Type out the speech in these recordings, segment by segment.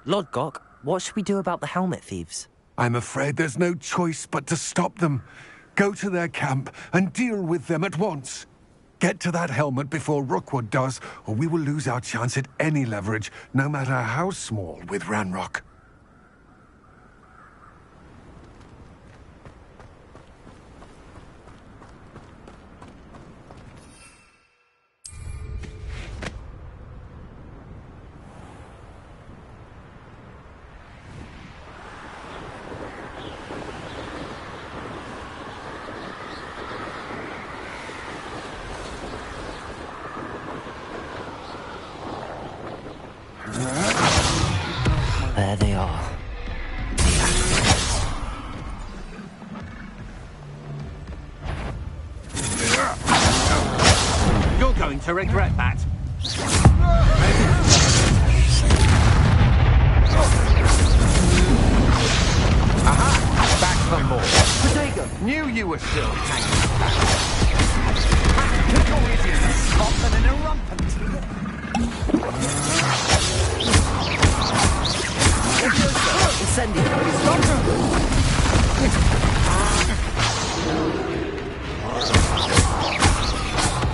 Lodgok, what should we do about the helmet thieves? I'm afraid there's no choice but to stop them. Go to their camp and deal with them at once. Get to that helmet before Rookwood does, or we will lose our chance at any leverage, no matter how small, with Ranrock. There they are. You're going to regret that. Aha! Back for more. Protego, knew you were still hanging back. Typical idiot, Scotland and a rumpant. Incendio!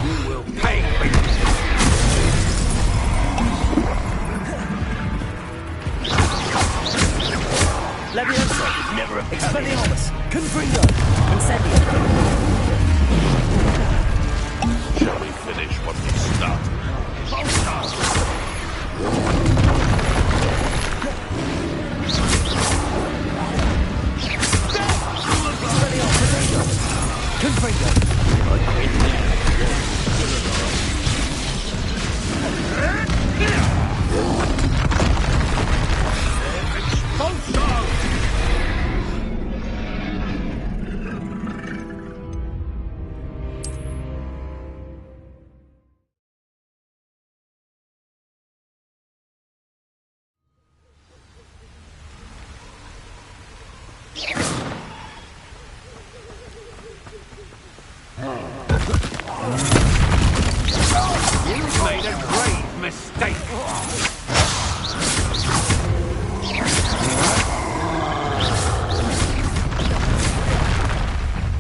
You will pay me! Levioso! Never a Expelliarmus! Confringo! Incendio! Shall we finish what we started? Confringo! You've made a grave mistake!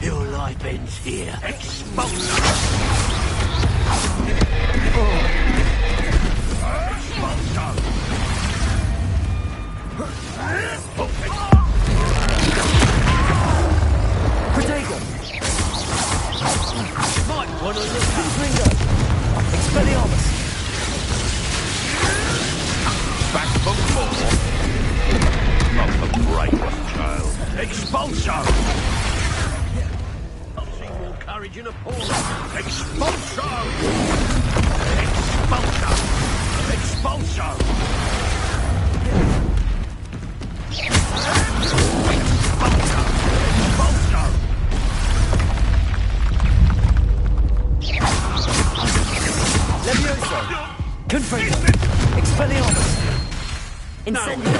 Your life ends here. Expulsion! Protego! Might want to look at Confringo! Expelliarmus! Back for more. Not the bravest child. Expulsion! I've seen more courage in a poor. Expulsion! Expulsion! Expulsion! Levioso! Confringo! Expelliarmus! Incendio!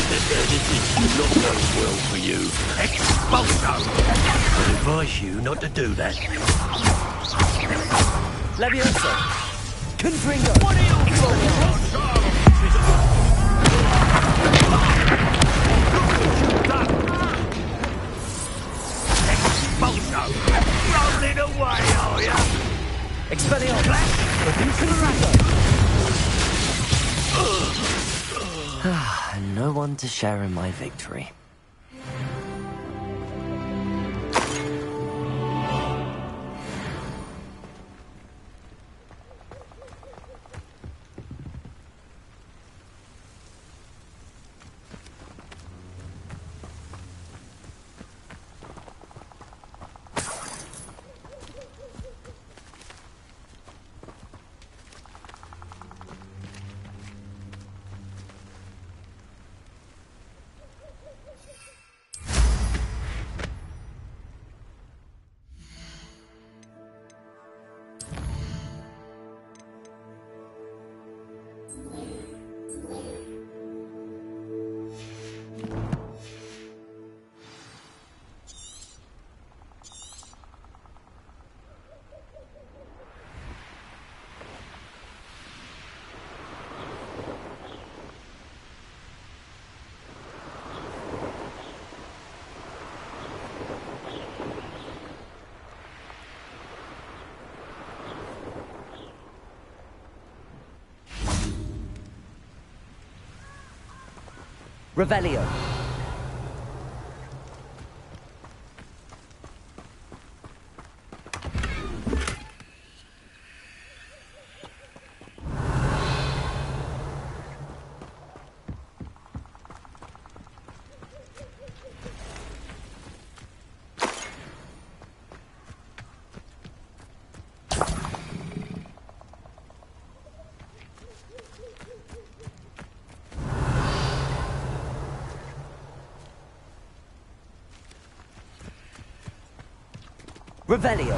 This is not going well for you. Expulsion! I advise you not to do that. Levioso! Confringo! What are you doing? Expulsion! Rolling away, are ya? Expelliarmus! Confringo! And no one to share in my victory. Revelio. Revelio.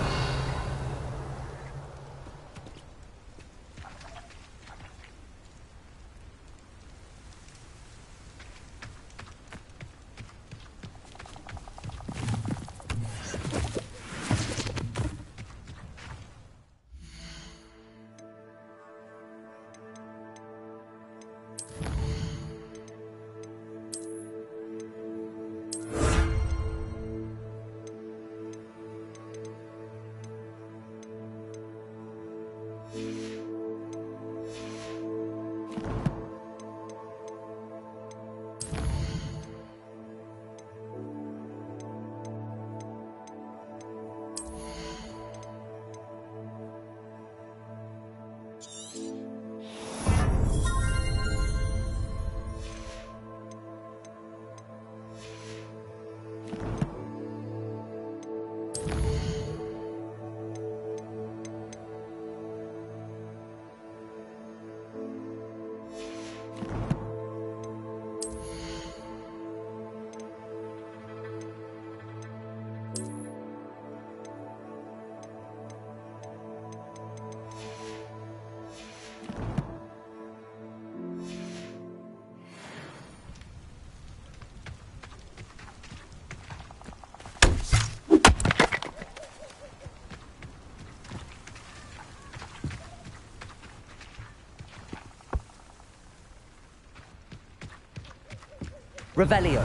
Revelio.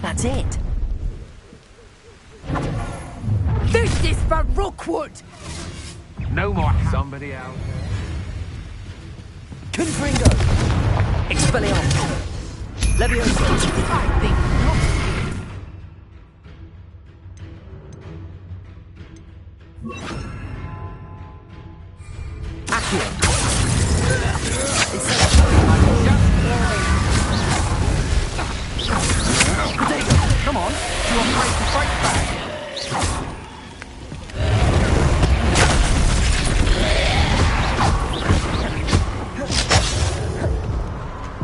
That's it. This is for Rookwood! No more. Somebody out there. Confringo. Expelliarmus. Levioso. I think not. Accio. Protego. Come on. You're afraid to fight back.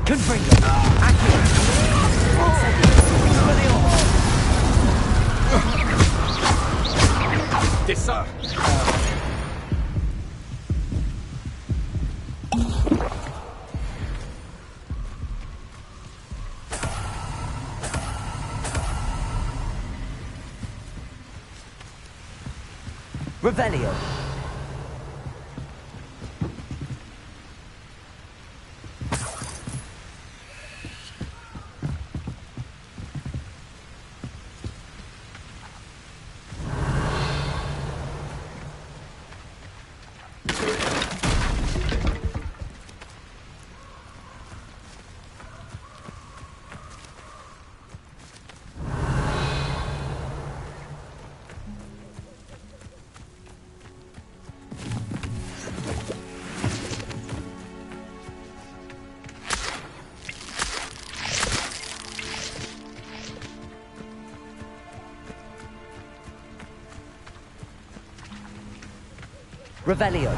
Confringo. Accio. Disarm. Revelio. Revelio.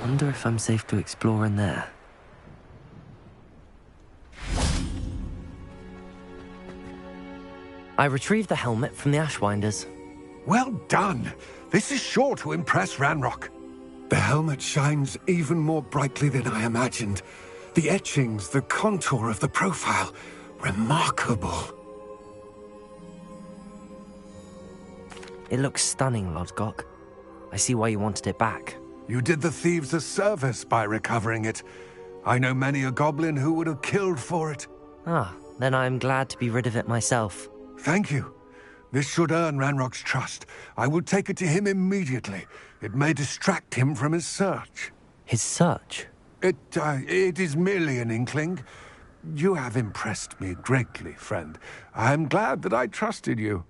Wonder if I'm safe to explore in there. I retrieved the helmet from the Ashwinders. Well done. This is sure to impress Ranrock. The helmet shines even more brightly than I imagined. The etchings, the contour of the profile. Remarkable. It looks stunning, Lodgok. I see why you wanted it back. You did the thieves a service by recovering it. I know many a goblin who would have killed for it. Ah, then I am glad to be rid of it myself. Thank you. This should earn Ranrock's trust. I will take it to him immediately. It may distract him from his search. His search? It is merely an inkling. You have impressed me greatly, friend. I am glad that I trusted you.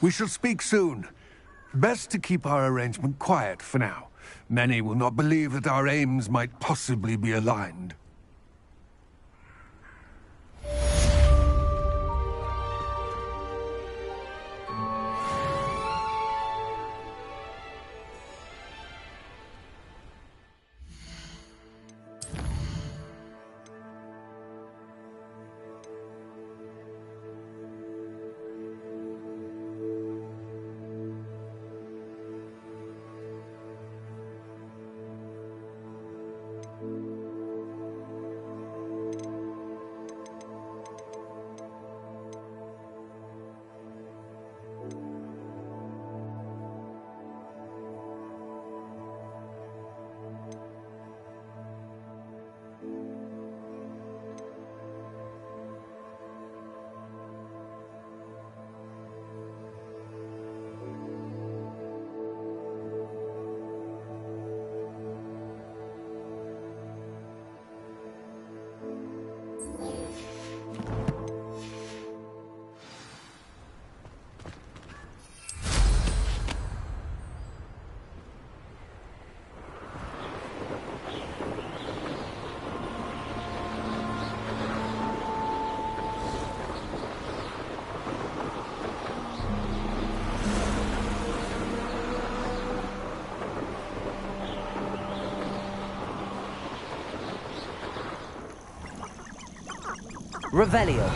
We shall speak soon. Best to keep our arrangement quiet for now. Many will not believe that our aims might possibly be aligned. Revelio.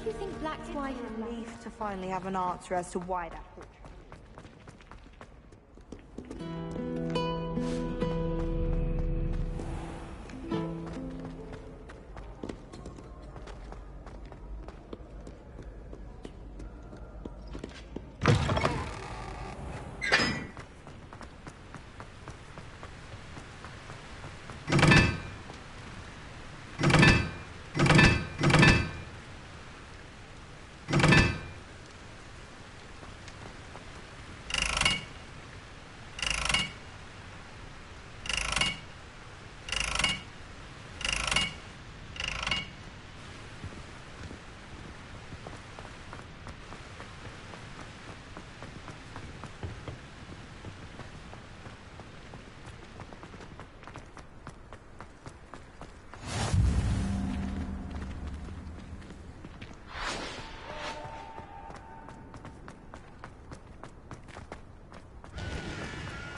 do you think Black's wife relieved to finally have an answer as to why that portrait?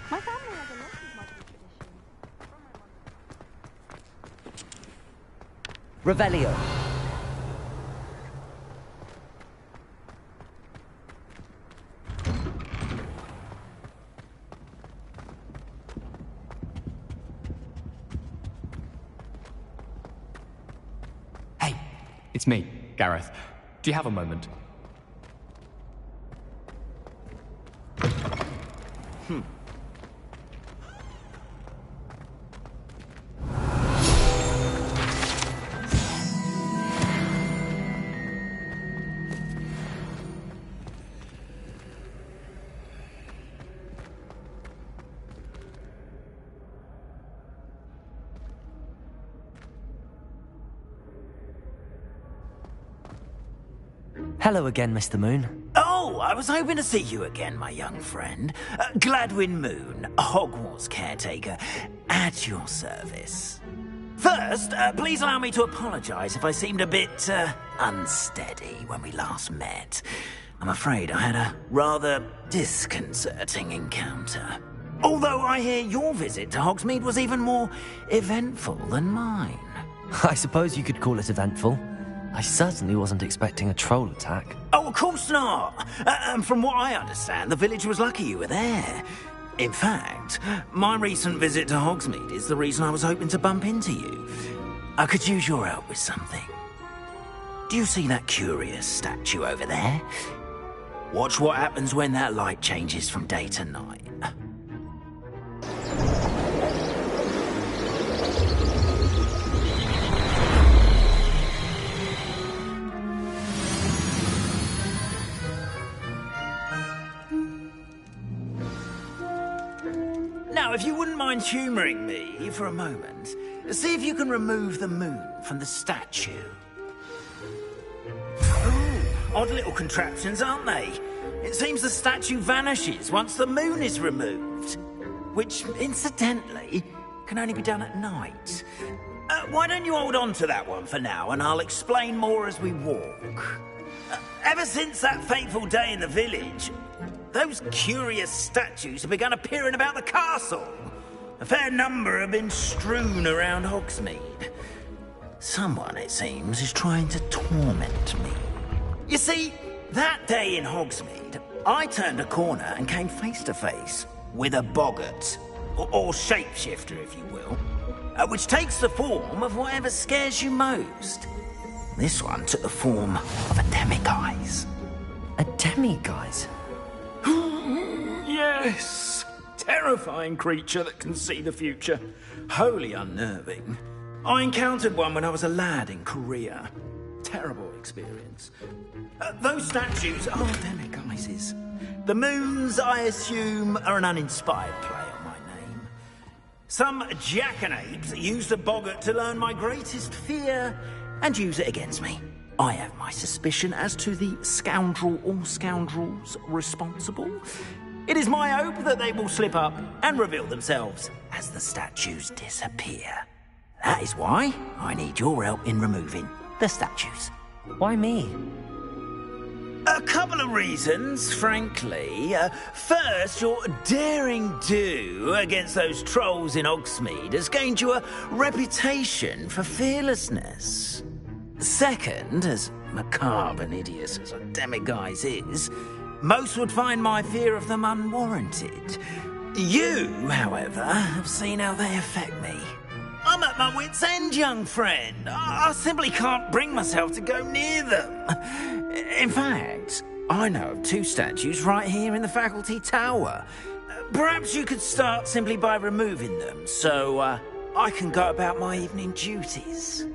My family has a lot of magical traditions. Revelio. Hey, it's me, Gareth. Do you have a moment? Hello again, Mr. Moon. Oh, I was hoping to see you again, my young friend. Gladwin Moon, Hogwarts caretaker, at your service. First, please allow me to apologize if I seemed a bit, unsteady when we last met. I'm afraid I had a rather disconcerting encounter. Although I hear your visit to Hogsmeade was even more eventful than mine. I suppose you could call it eventful. I certainly wasn't expecting a troll attack. Oh, of course not. From what I understand, the village was lucky you were there. In fact, my recent visit to Hogsmeade is the reason I was hoping to bump into you. I could use your help with something. Do you see that curious statue over there? Watch what happens when that light changes from day to night. Now, if you wouldn't mind humouring me for a moment, see if you can remove the moon from the statue. Ooh, odd little contraptions, aren't they? It seems the statue vanishes once the moon is removed. Which, incidentally, can only be done at night. Why don't you hold on to that one for now, and I'll explain more as we walk. Ever since that fateful day in the village, those curious statues have begun appearing about the castle. A fair number have been strewn around Hogsmeade. Someone, it seems, is trying to torment me. You see, that day in Hogsmeade, I turned a corner and came face to face with a boggart, or shapeshifter, if you will, which takes the form of whatever scares you most. This one took the form of a demiguise. A demiguise? Yes! Terrifying creature that can see the future. Wholly unnerving. I encountered one when I was a lad in Korea. Terrible experience. Those statues are demiguises. The moons, I assume, are an uninspired play on my name. Some jackanapes used the boggart to learn my greatest fear and use it against me. I have my suspicion as to the scoundrel or scoundrels responsible. It is my hope that they will slip up and reveal themselves as the statues disappear. That is why I need your help in removing the statues. Why me? A couple of reasons, frankly. First, your daring do against those trolls in Hogsmeade has gained you a reputation for fearlessness. Second, as macabre and hideous as a demiguise is, most would find my fear of them unwarranted. You, however, have seen how they affect me. I'm at my wit's end, young friend. I simply can't bring myself to go near them. In fact, I know of 2 statues right here in the faculty tower. Perhaps you could start simply by removing them, so I can go about my evening duties.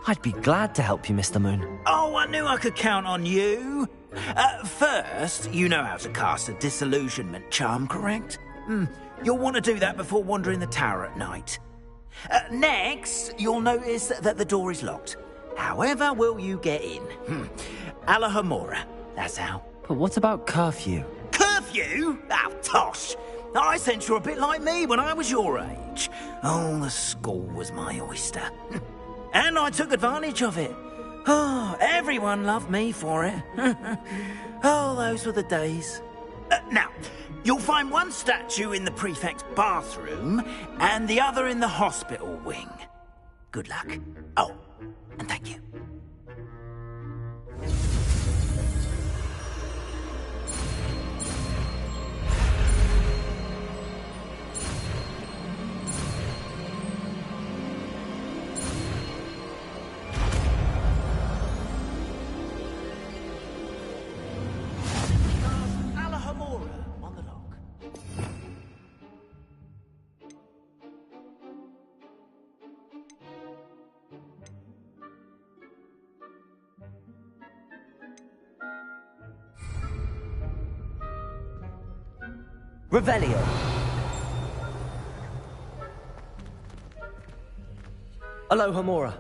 I'd be glad to help you, Mr. Moon. Oh, I knew I could count on you. First, you know how to cast a disillusionment charm, correct? You'll want to do that before wandering the tower at night. Next, you'll notice that the door is locked. However will you get in? Alahomora, that's how. But what about curfew? Curfew? Oh, tosh. I sense you're a bit like me when I was your age. Oh, the school was my oyster. And I took advantage of it. Oh, everyone loved me for it. Oh, those were the days. Now, you'll find one statue in the prefect's bathroom and the other in the hospital wing. Good luck. Oh, and thank you. Revelio. Alohomora.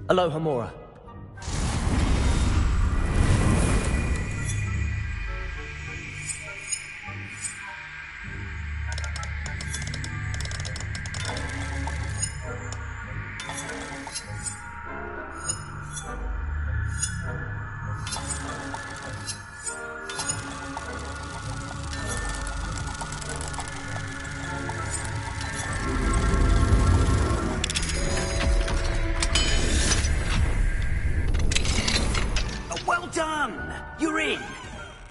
Aloha Mora. Well done! You're in.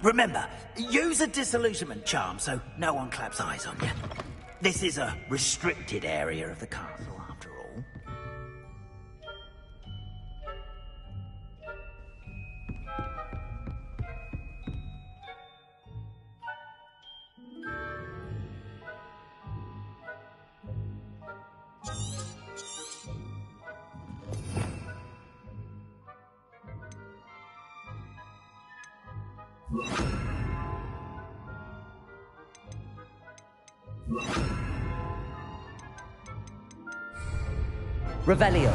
Remember, use a disillusionment charm so no one claps eyes on you. This is a restricted area of the castle, after all. Revelio.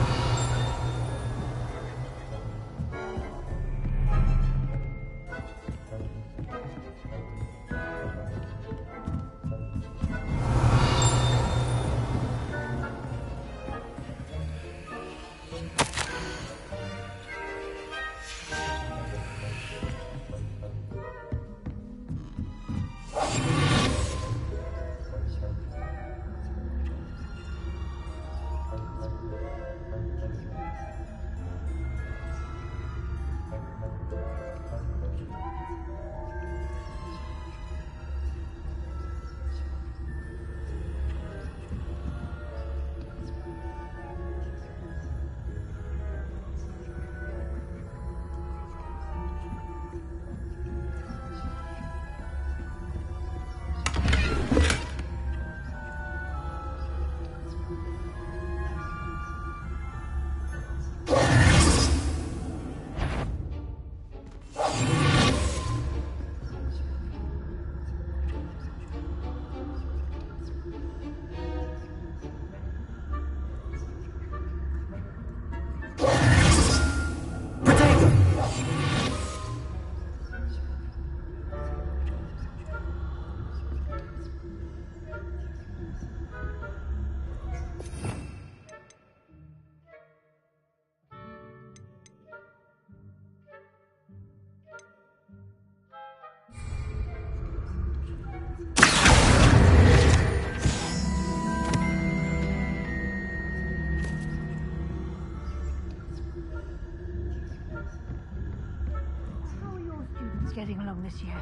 Getting along this year.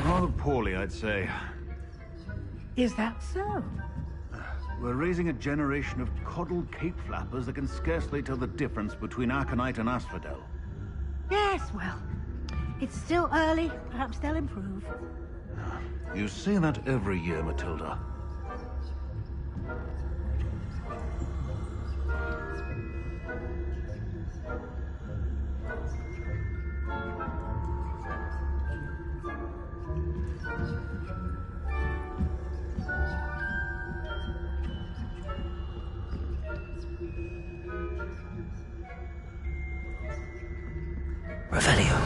Rather poorly, I'd say. Is that so? We're raising a generation of coddled cape flappers that can scarcely tell the difference between Aconite and Asphodel. Yes, well, it's still early. Perhaps they'll improve. You say that every year, Matilda. Revelio.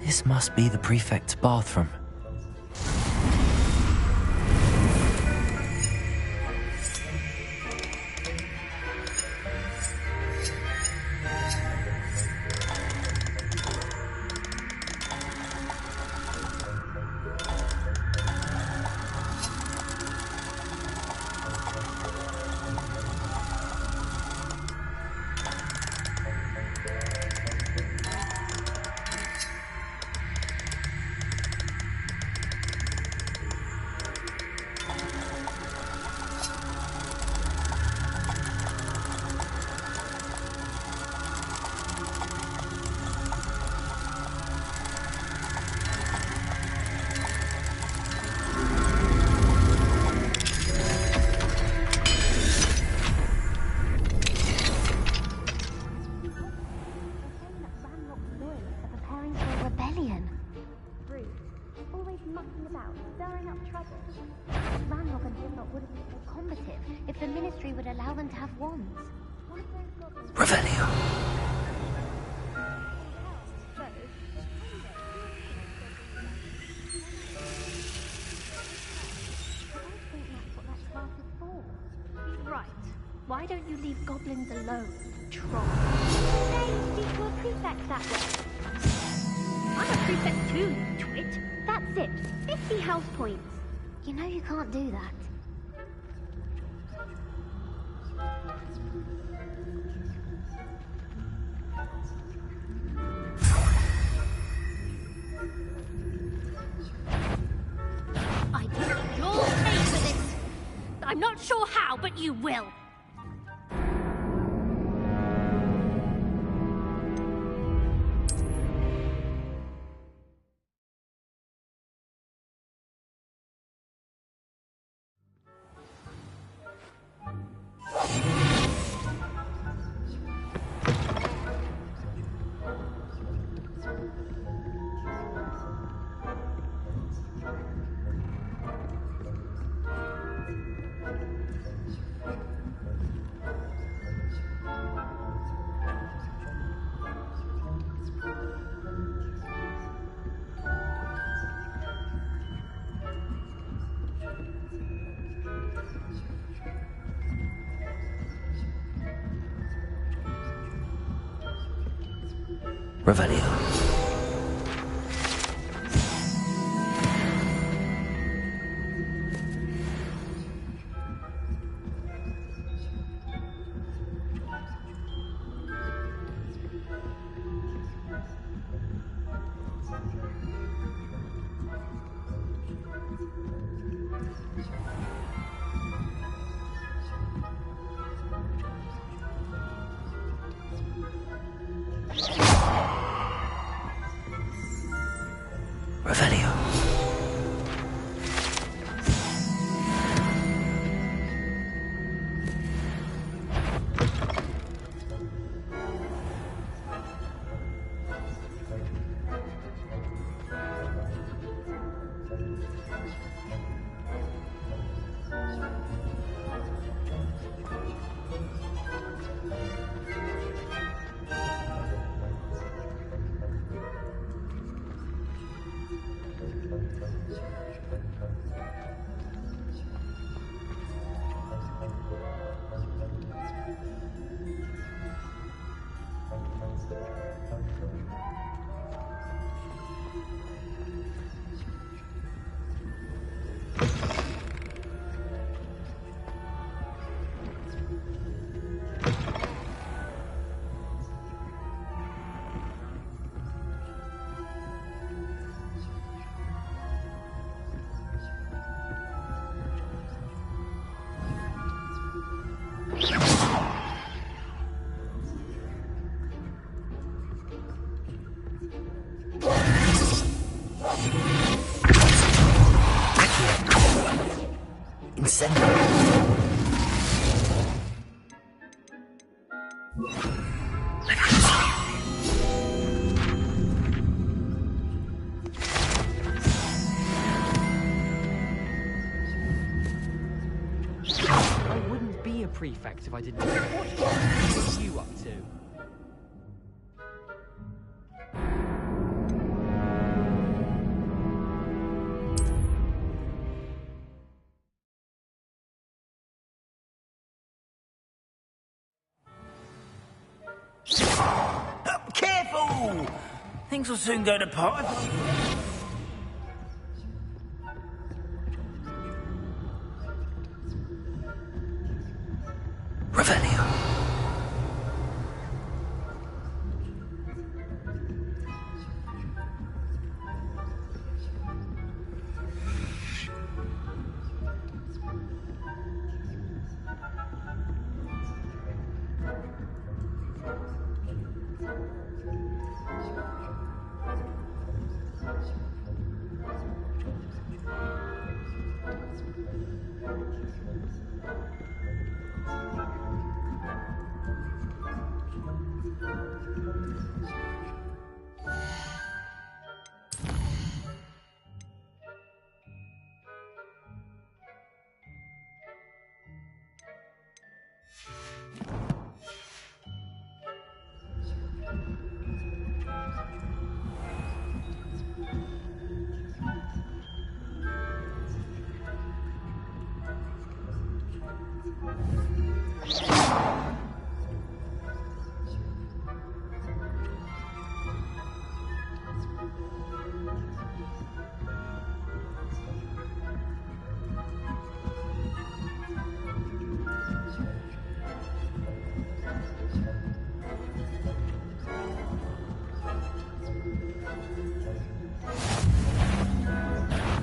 This must be the prefect's bathroom. monastery would allow them to have wands. Revelio. Right. Why don't you leave goblins alone, troll? Say, speak to a prefect that way. I'm a prefect too, you twit. That's it. 50 house points. You know you can't do that. I think you'll pay for this. I'm not sure how, but you will. Revelio. Revelio. I wouldn't be a prefect if I didn't. What are you up to? Careful! Things will soon go to pot. Revelio.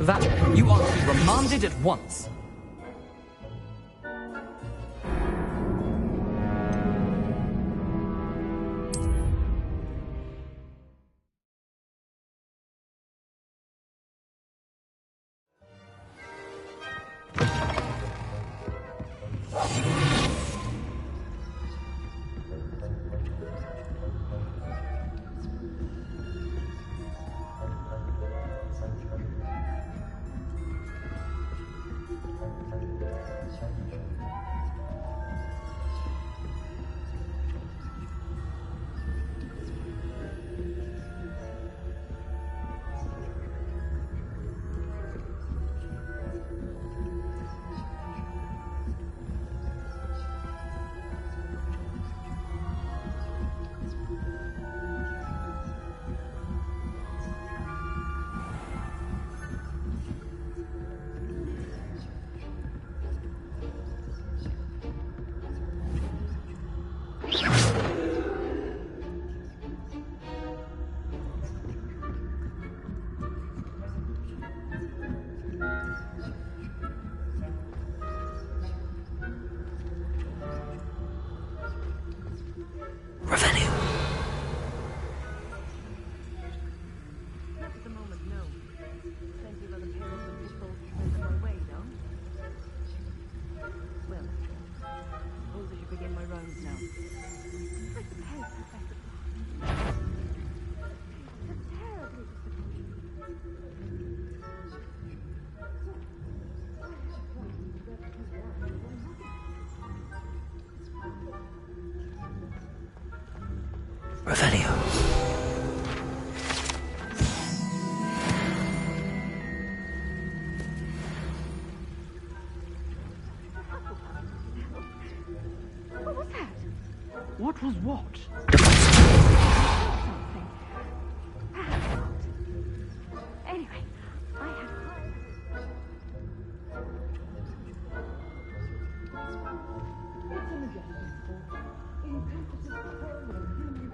That you are to be remanded at once. Revelio. What was that? What was what? Something. Perhaps not. Anyway, I have... It's a majestic sport. Encompasses the whole of human...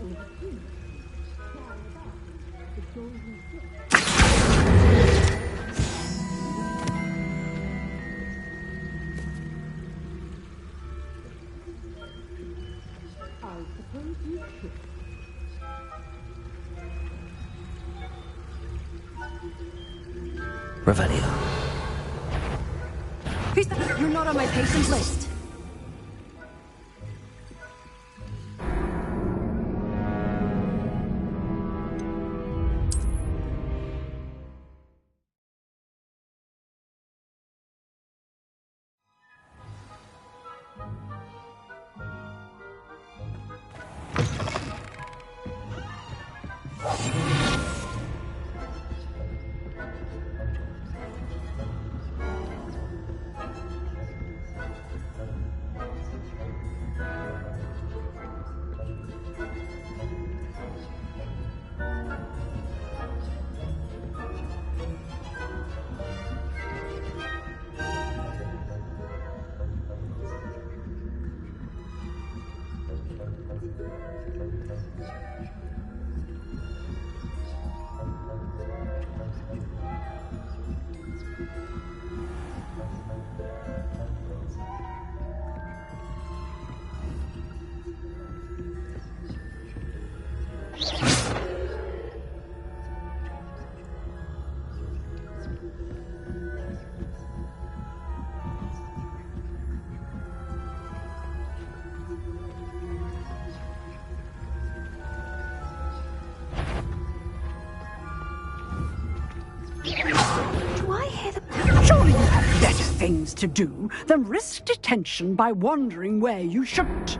With a king flying about the golden ship. I suppose you should. Revelio. Who's that? You're not on my patient list. Do I hear the... Surely you have better things to do than risk detention by wandering where you shouldn't.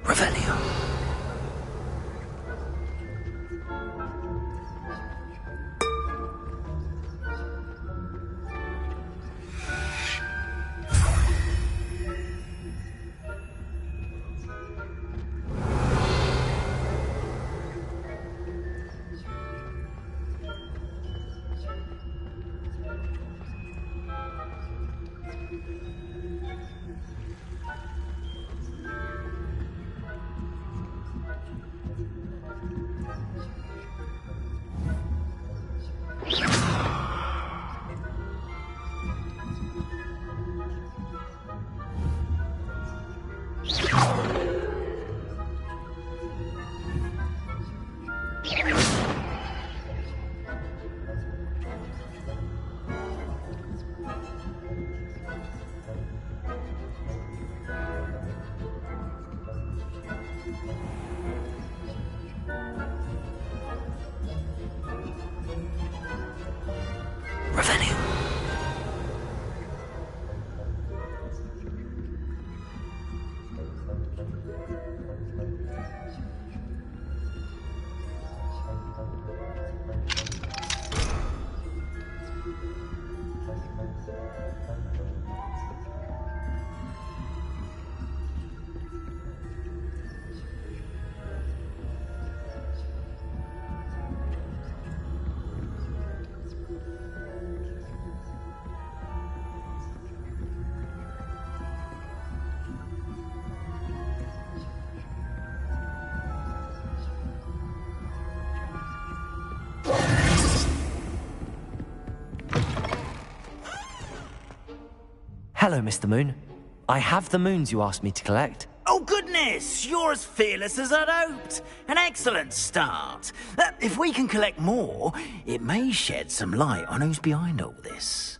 Revelio. Revelio. Hello, Mr. Moon. I have the moons you asked me to collect. Oh, goodness! You're as fearless as I'd hoped. An excellent start. If we can collect more, it may shed some light on who's behind all this.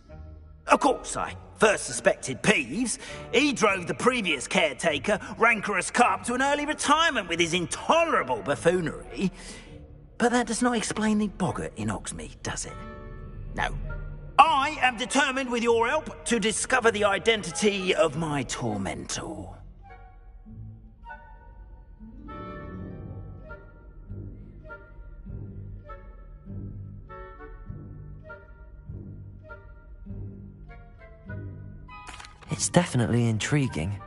Of course, I first suspected Peeves. He drove the previous caretaker, Rancorous Carp, to an early retirement with his intolerable buffoonery. But that does not explain the boggart in Hogsmeade, does it? No. I am determined, with your help, to discover the identity of my tormentor. It's definitely intriguing.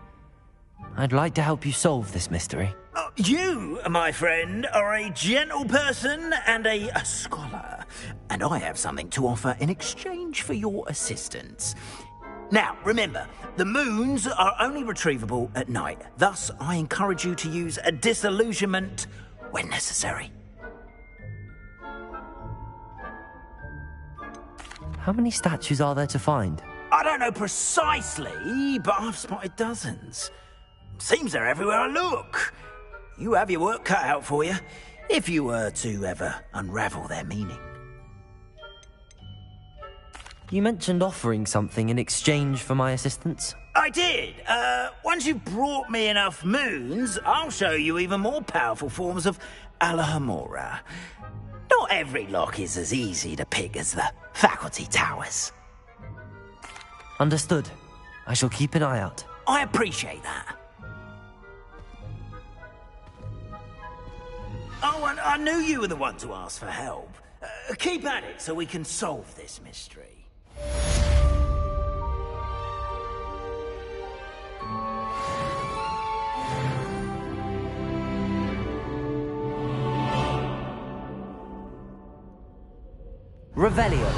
I'd like to help you solve this mystery. You, my friend, are a gentle person and a scholar, and I have something to offer in exchange for your assistance. Now, remember, the moons are only retrievable at night. Thus, I encourage you to use a disillusionment when necessary. How many statues are there to find? I don't know precisely, but I've spotted dozens. Seems they're everywhere I look. You have your work cut out for you, if you were to ever unravel their meaning. You mentioned offering something in exchange for my assistance? I did. Once you've brought me enough moons, I'll show you even more powerful forms of Alohomora. Not every lock is as easy to pick as the faculty towers. Understood. I shall keep an eye out. I appreciate that. Oh, and I knew you were the one to ask for help. Keep at it so we can solve this mystery. Revelio.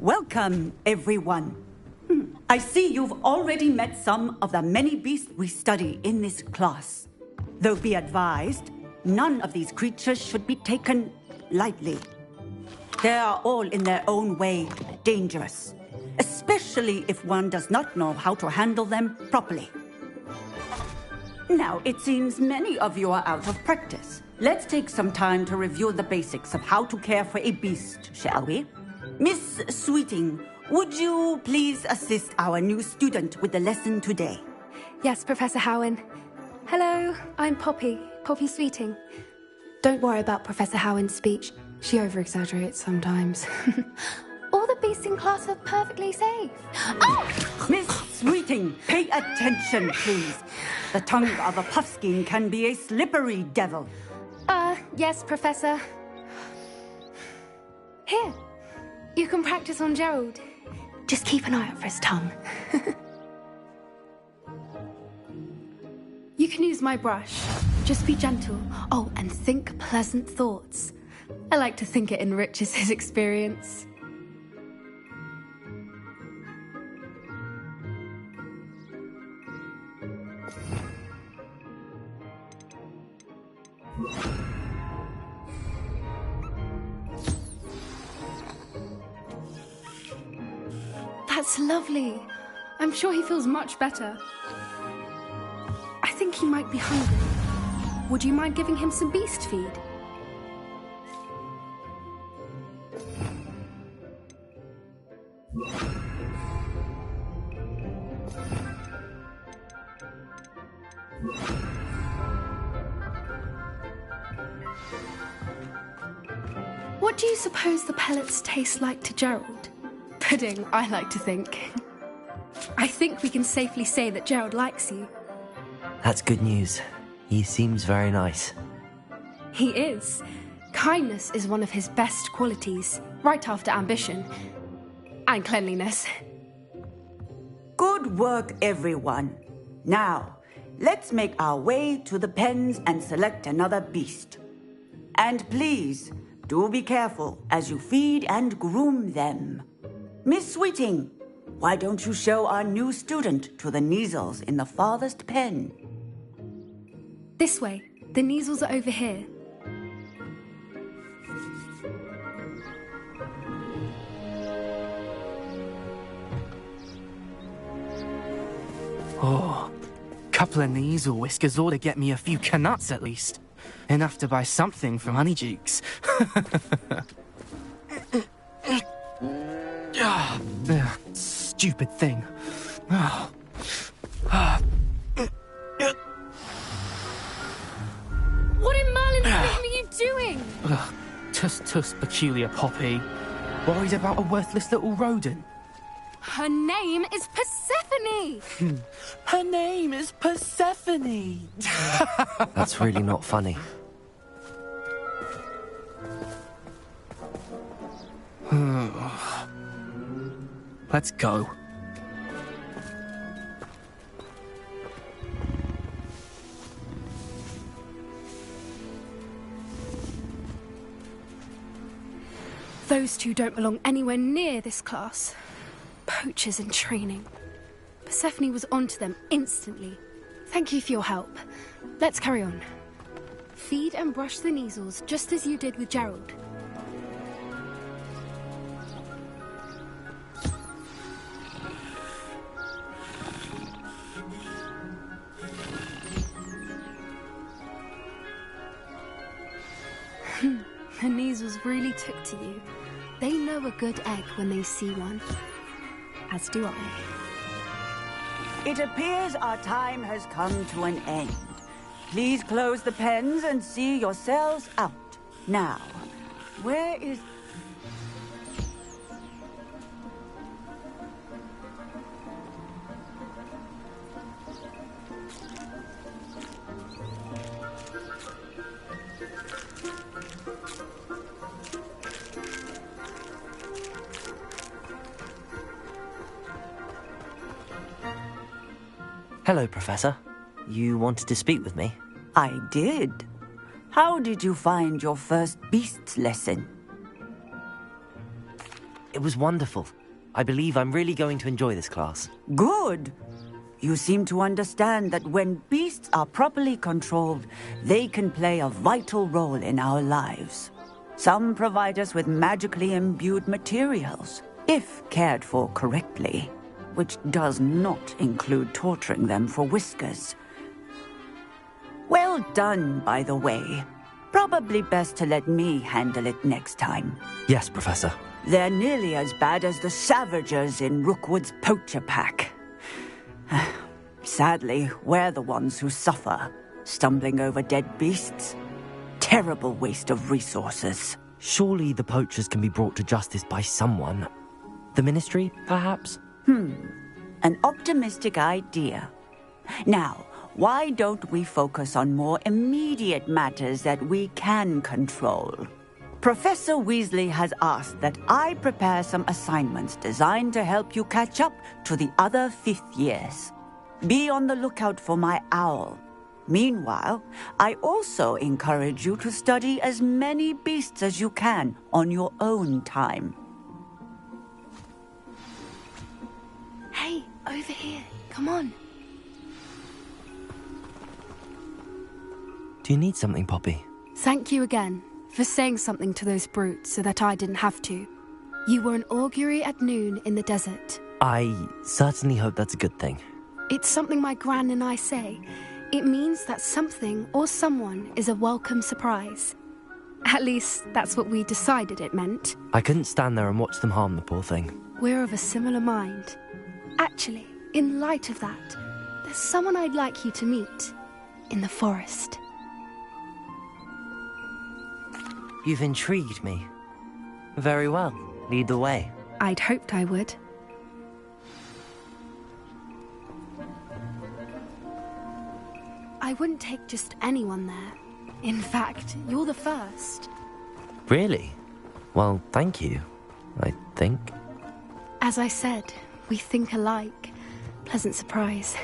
Welcome, everyone. I see you've already met some of the many beasts we study in this class. Though be advised, none of these creatures should be taken lightly. They are all in their own way dangerous, especially if one does not know how to handle them properly. Now, it seems many of you are out of practice. Let's take some time to review the basics of how to care for a beast, shall we? Miss Sweeting, would you please assist our new student with the lesson today? Yes, Professor Howen. Hello, I'm Poppy Sweeting. Don't worry about Professor Howen's speech. She over-exaggerates sometimes. All the beasts in class are perfectly safe. Oh! Miss Sweeting, pay attention, please. The tongue of a puffskein can be a slippery devil. Yes, Professor. Here. You can practice on Gerald. Just keep an eye out for his tongue. You can use my brush. Just be gentle. Oh, and think pleasant thoughts. I like to think it enriches his experience. That's lovely. I'm sure he feels much better. I think he might be hungry. Would you mind giving him some beast feed? What do you suppose the pellets taste like to Gerald? Pudding, I like to think. I think we can safely say that Gerald likes you. That's good news. He seems very nice. He is. Kindness is one of his best qualities, right after ambition. And cleanliness. Good work, everyone. Now, let's make our way to the pens and select another beast. And please, do be careful as you feed and groom them. Miss Sweeting, why don't you show our new student to the Neasels in the farthest pen? This way. The Neasels are over here. Oh, couple of Neasel whiskers ought to get me a few canuts at least. Enough to buy something from Honeydukes. Stupid thing. What in Merlin's name are you doing? Tuss, peculiar Poppy. Worried about a worthless little rodent? Her name is Persephone! Her name is Persephone! That's really not funny. Let's go. Those two don't belong anywhere near this class. Poachers in training. Persephone was onto them instantly. Thank you for your help. Let's carry on. Feed and brush the Neasels just as you did with Gerald. The Neasels really took to you. They know a good egg when they see one. As do I. It appears our time has come to an end. Please close the pens and see yourselves out. Now, where is... Hello, Professor. You wanted to speak with me? I did. How did you find your first beasts lesson? It was wonderful. I believe I'm really going to enjoy this class. Good. You seem to understand that when beasts are properly controlled, they can play a vital role in our lives. Some provide us with magically imbued materials, if cared for correctly, which does not include torturing them for whiskers. Well done, by the way. Probably best to let me handle it next time. Yes, Professor. They're nearly as bad as the Savagers in Rookwood's poacher pack. Sadly, we're the ones who suffer, stumbling over dead beasts. Terrible waste of resources. Surely the poachers can be brought to justice by someone. The Ministry, perhaps? An optimistic idea. Now, why don't we focus on more immediate matters that we can control? Professor Weasley has asked that I prepare some assignments designed to help you catch up to the other 5th years. Be on the lookout for my owl. Meanwhile, I also encourage you to study as many beasts as you can on your own time. Hey, over here. Come on. Do you need something, Poppy? Thank you again for saying something to those brutes so that I didn't have to. You were an augury at noon in the desert. I certainly hope that's a good thing. It's something my gran and I say. It means that something or someone is a welcome surprise. At least, that's what we decided it meant. I couldn't stand there and watch them harm the poor thing. We're of a similar mind. Actually, in light of that, there's someone I'd like you to meet. In the forest. You've intrigued me. Very well. Lead the way. I'd hoped I would. I wouldn't take just anyone there. In fact, you're the first. Really? Well, thank you, I think. As I said, we think alike. Pleasant surprise.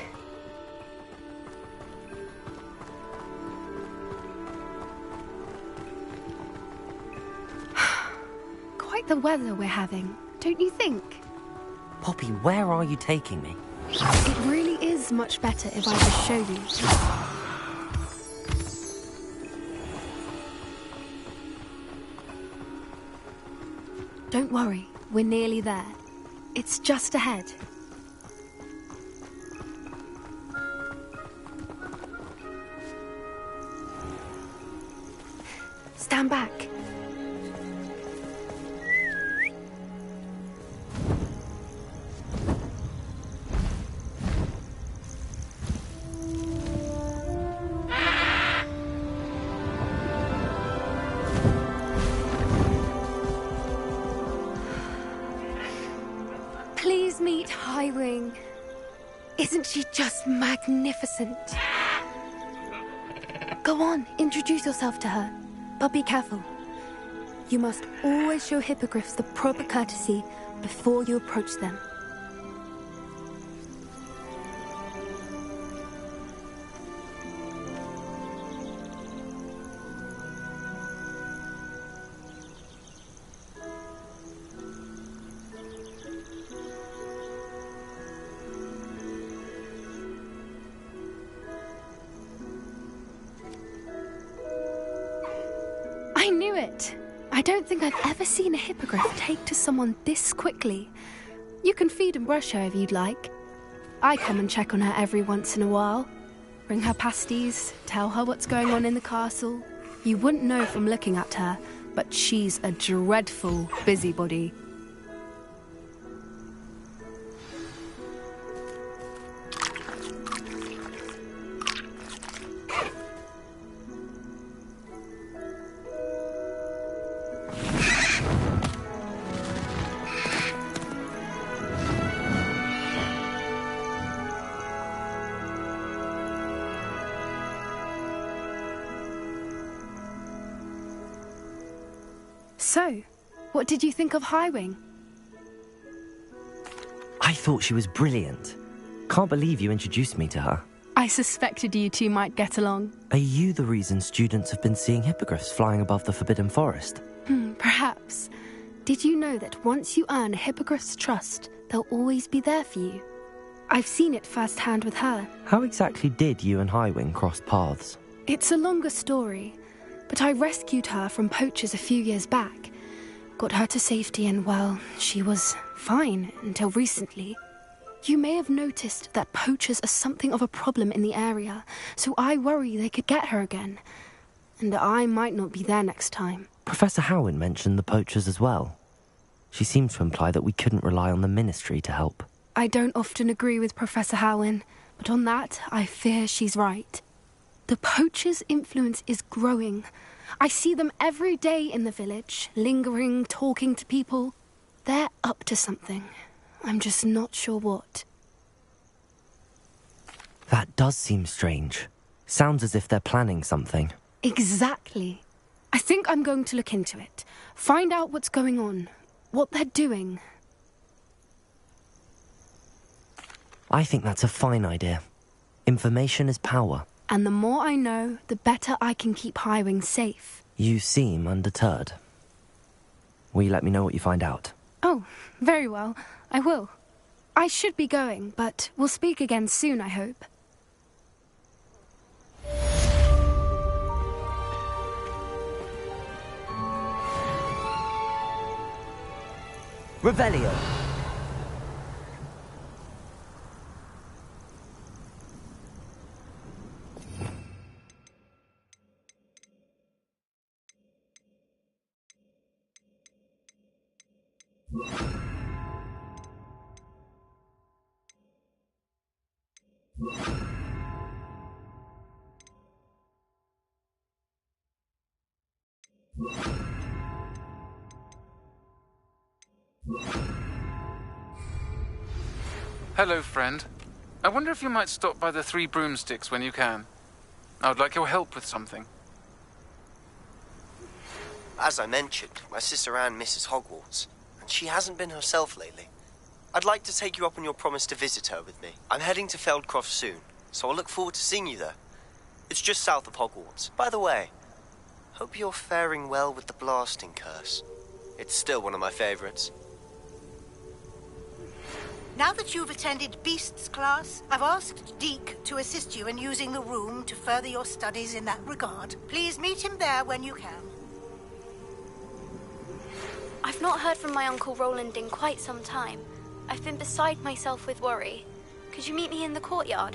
Quite the weather we're having, don't you think? Poppy, where are you taking me? It really is much better if I just show you. Don't worry, we're nearly there. It's just ahead. Stand back. Please meet Highwing. Isn't she just magnificent? Go on, introduce yourself to her. But be careful. You must always show hippogriffs the proper courtesy before you approach them. I knew it! I don't think I've ever seen a hippogriff take to someone this quickly. You can feed and brush her if you'd like. I come and check on her every once in a while. Bring her pasties, tell her what's going on in the castle. You wouldn't know from looking at her, but she's a dreadful busybody. So, what did you think of Highwing? I thought she was brilliant. Can't believe you introduced me to her. I suspected you two might get along. Are you the reason students have been seeing hippogriffs flying above the Forbidden Forest? Perhaps. Did you know that once you earn a hippogriff's trust, they'll always be there for you? I've seen it firsthand with her. How exactly did you and Highwing cross paths? It's a longer story, but I rescued her from poachers a few years back. Got her to safety and, well, she was fine until recently. You may have noticed that poachers are something of a problem in the area, so I worry they could get her again. And I might not be there next time. Professor Howin mentioned the poachers as well. She seemed to imply that we couldn't rely on the Ministry to help. I don't often agree with Professor Howin, but on that, I fear she's right. The poachers' influence is growing. I see them every day in the village, lingering, talking to people. They're up to something. I'm just not sure what. That does seem strange. Sounds as if they're planning something. Exactly. I think I'm going to look into it. Find out what's going on. What they're doing. I think that's a fine idea. Information is power. And the more I know, the better I can keep Highwing safe. You seem undeterred. Will you let me know what you find out? Oh, very well. I will. I should be going, but we'll speak again soon, I hope. Revelio! Hello, friend. I wonder if you might stop by the Three Broomsticks when you can. I would like your help with something. As I mentioned, my sister Anne misses Hogwarts, and she hasn't been herself lately. I'd like to take you up on your promise to visit her with me. I'm heading to Feldcroft soon, so I'll look forward to seeing you there. It's just south of Hogwarts. By the way, hope you're faring well with the blasting curse. It's still one of my favorites. Now that you've attended Beasts class, I've asked Deke to assist you in using the room to further your studies in that regard. Please meet him there when you can. I've not heard from my Uncle Roland in quite some time. I've been beside myself with worry. Could you meet me in the courtyard?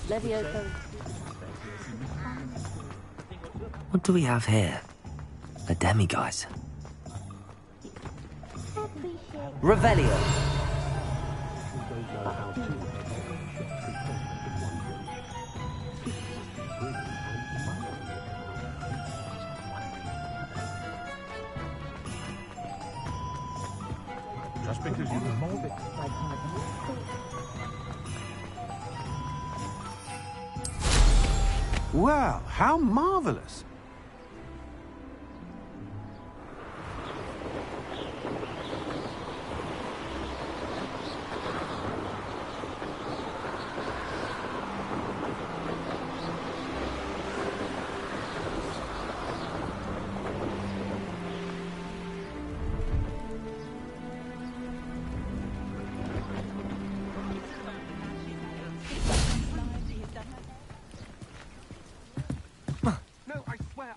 Leviosa. What do we have here? A demiguise. Revelio. Just because you can mold it. Well, how marvelous.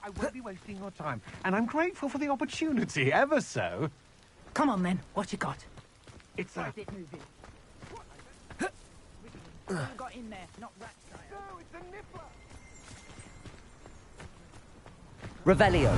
I won't be wasting your time, and I'm grateful for the opportunity, ever so. Come on, then. What you got? It's a... It moving. Got in there, not rat style. No, it's a nippler. Revelio.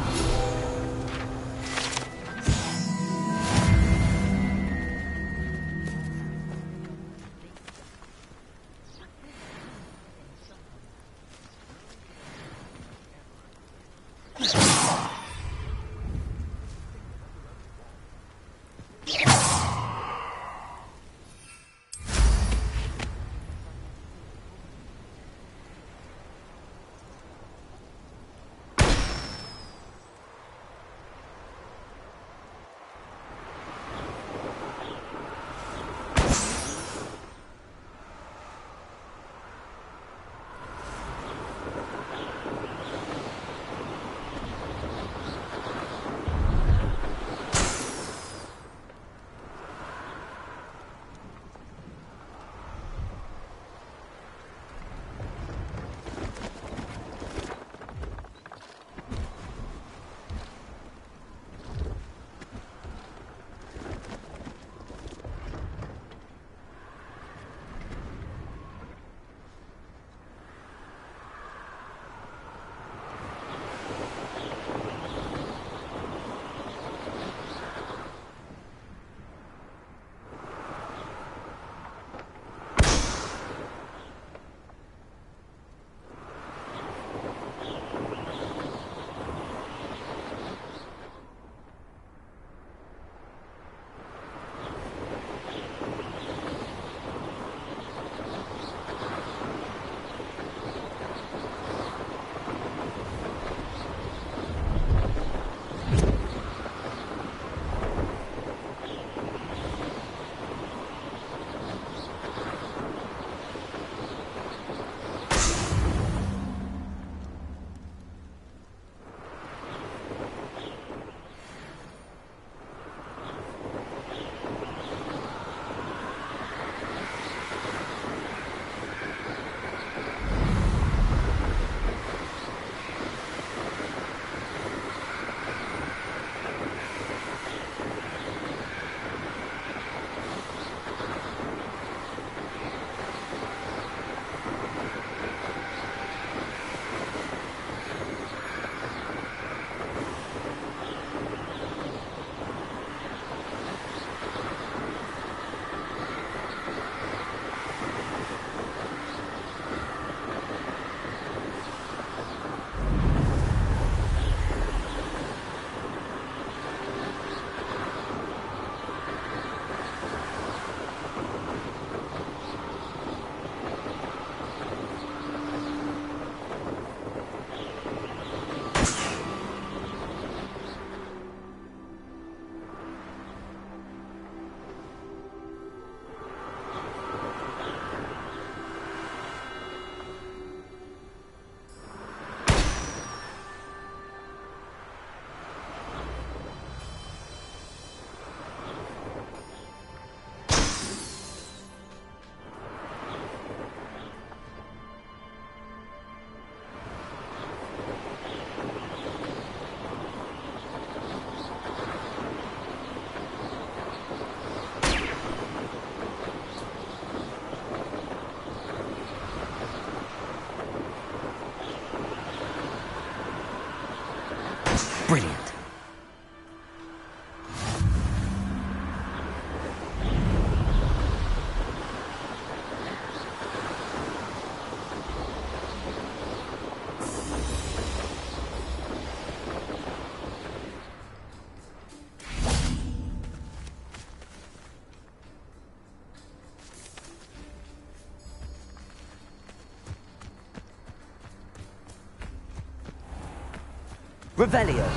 Revelio.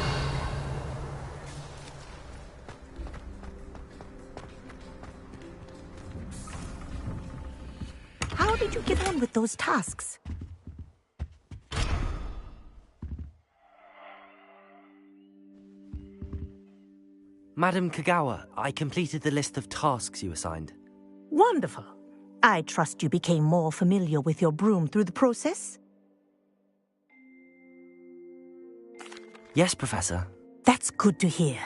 How did you get on with those tasks? Madam Kagawa, I completed the list of tasks you assigned. Wonderful. I trust you became more familiar with your broom through the process? Yes, Professor. That's good to hear.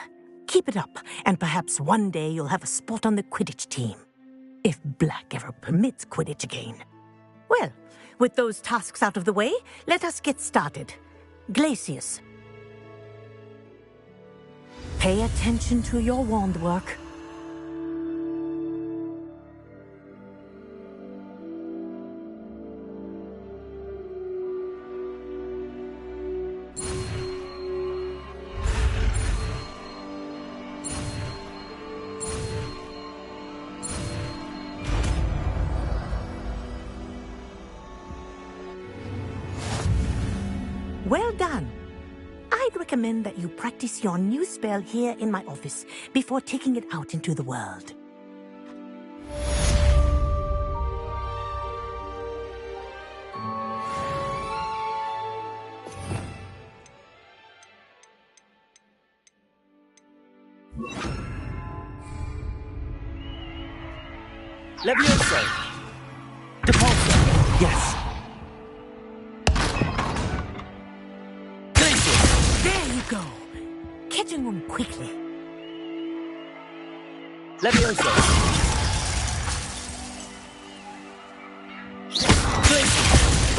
Keep it up, and perhaps one day you'll have a spot on the Quidditch team. If Black ever permits Quidditch again. Well, with those tasks out of the way, let us get started. Glacius. Pay attention to your wand work. Well done. I'd recommend that you practice your new spell here in my office before taking it out into the world. Levioso! Depulso! Yes! There you go. Catching on quickly. Levioso!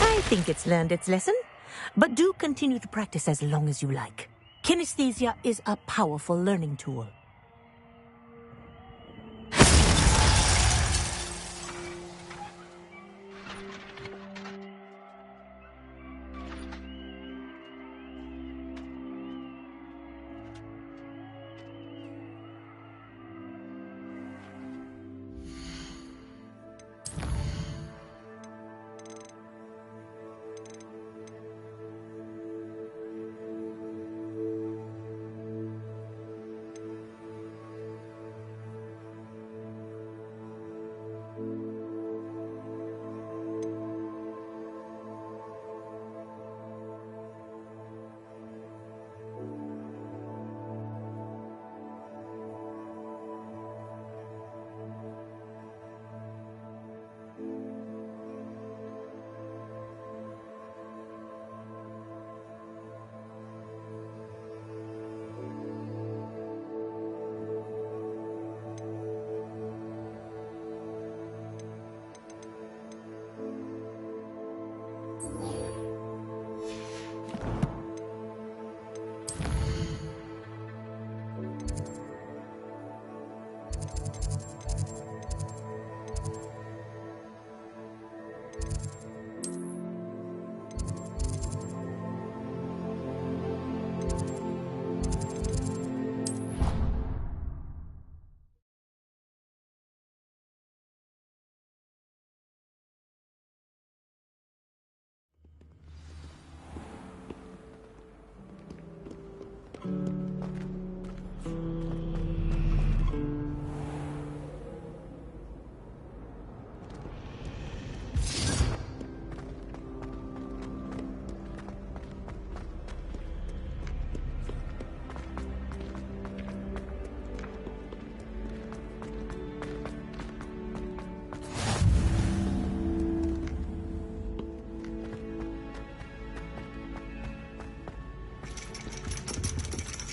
I think it's learned its lesson, but do continue to practice as long as you like. Kinesthesia is a powerful learning tool.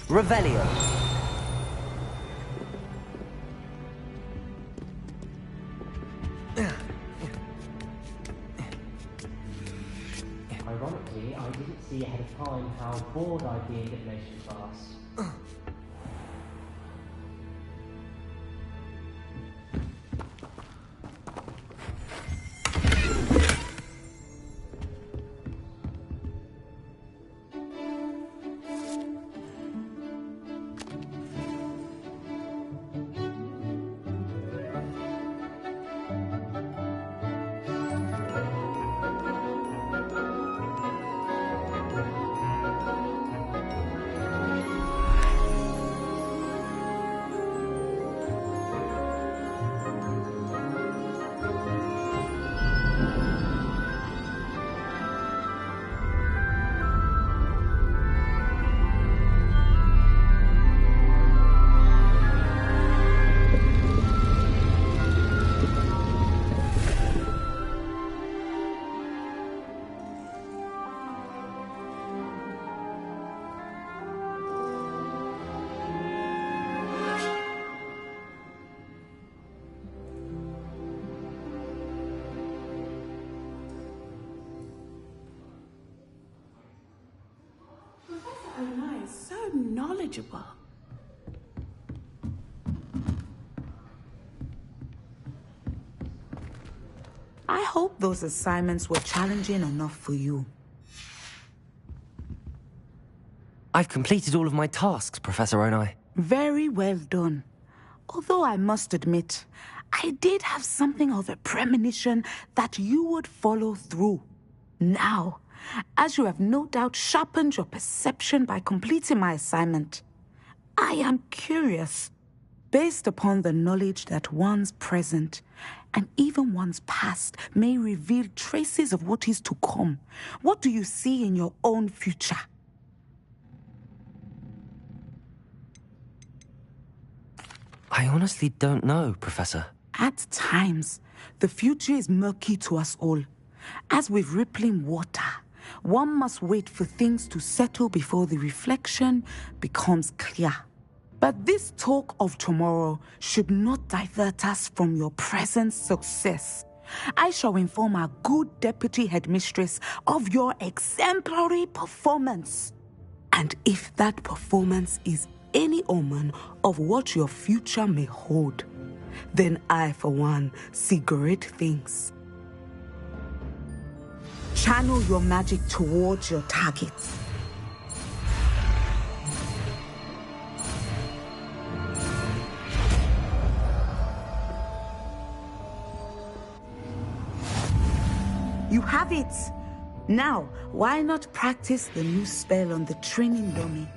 Revelio. Ironically, I didn't see ahead of time how bored I'd be in divination class. knowledgeable. I hope those assignments were challenging enough for you. I've completed all of my tasks, Professor Onai. Very well done. Although I must admit, I did have something of a premonition that you would follow through. Now, as you have no doubt sharpened your perception by completing my assignment, I am curious, based upon the knowledge that one's present and even one's past may reveal traces of what is to come. What do you see in your own future? I honestly don't know, Professor. At times, the future is murky to us all. As with rippling water, one must wait for things to settle before the reflection becomes clear. But this talk of tomorrow should not divert us from your present success. I shall inform our good deputy headmistress of your exemplary performance. And if that performance is any omen of what your future may hold, then I, for one, see great things. Channel your magic towards your targets. You have it! Now, why not practice the new spell on the training dummy?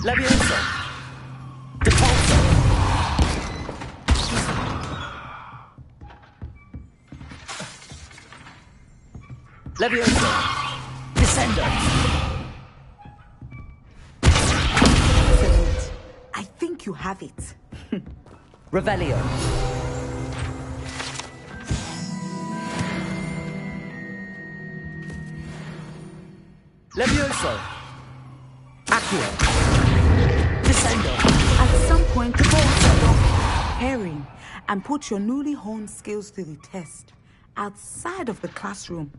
Leviosa! Depulso! Leviosa! Descendo! Excellent. I think you have it. Revelio! Levioso! Accio! Descendo! At some point, stop preparing and put your newly honed skills to the test outside of the classroom.